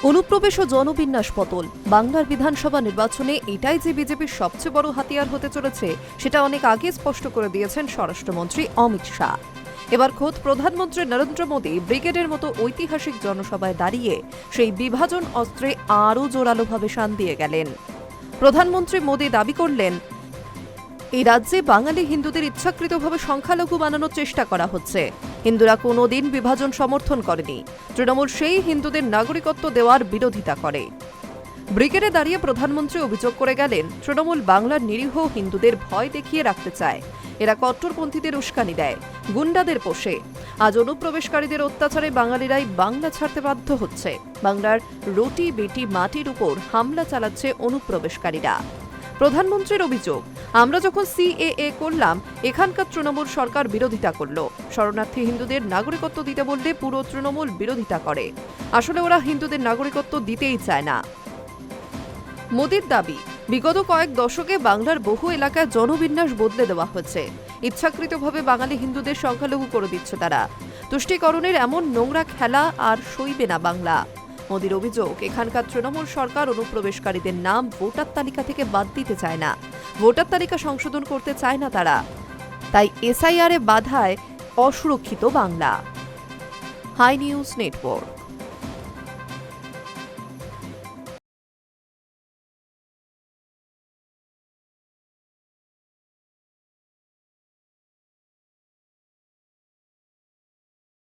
অনুপ্রবেশ ও জনবিন্যাস পতন। বাংলার বিধানসভা নির্বাচনে এটাই যে বিজেপির সবচেয়ে বড় হাতিয়ার হতে চলেছে সেটা অনেক আগে স্পষ্ট করে দিয়েছেন স্বরাষ্ট্রমন্ত্রী অমিত শাহ। এবার খোদ প্রধানমন্ত্রী নরেন্দ্র মোদী ব্রিগেডের মতো ঐতিহাসিক জনসভায় দাঁড়িয়ে সেই বিভাজন অস্ত্রে আরও জোরালোভাবে শান দিয়ে গেলেন। প্রধানমন্ত্রী মোদী দাবি করলেন, এই রাজ্যে বাঙালি হিন্দুদের ইচ্ছাকৃতভাবে সংখ্যালঘু বানানোর চেষ্টা করা হচ্ছে। হিন্দুরা কোনোদিন বিভাজন সমর্থন করেনি। তৃণমূল সেই হিন্দুদের নাগরিকত্ব দেওয়ার বিরোধিতা করে। ব্রিগেডে দাঁড়িয়ে প্রধানমন্ত্রী অভিযোগ করে গেলেন, তৃণমূল বাংলার নিরীহ হিন্দুদের ভয় দেখিয়ে রাখতে চায়। এরা কট্টরপন্থীদের উস্কানি দেয়, গুন্ডাদের পোষে। আজ অনুপ্রবেশকারীদের অত্যাচারে বাঙালিরাই বাংলা ছাড়তে বাধ্য হচ্ছে। বাংলার রুটি বেটি মাটির উপর হামলা চালাচ্ছে অনুপ্রবেশকারীরা। প্রধানমন্ত্রীর অভিযোগ, আমরা যখন সিএএ করলাম এখানকার তৃণমূল সরকার বিরোধিতা করল। শরণার্থী হিন্দুদের নাগরিকত্ব দিতে বললে পুরো তৃণমূল বিরোধিতা করে। আসলে ওরা হিন্দুদের নাগরিকত্ব দিতেই চায় না। মোদির দাবি, বিগত কয়েক দশকে বাংলার বহু এলাকায় জনবিন্যাস বদলে দেওয়া হয়েছে। ইচ্ছাকৃতভাবে বাঙালি হিন্দুদের সংখ্যালঘু করে দিচ্ছে তারা। তুষ্টিকরণের এমন নোংরা খেলা আর সইবে না বাংলা। মোদির অভিযোগ, এখানকার তৃণমূল সরকার অনুপ্রবেশকারীদের নাম ভোটার তালিকা থেকে বাদ দিতে চায় না। ভোটার তালিকা সংশোধন করতে চায় না তারা। তাই এসআইআর এ বাধায় অসুরক্ষিত বাংলা। Hi News network.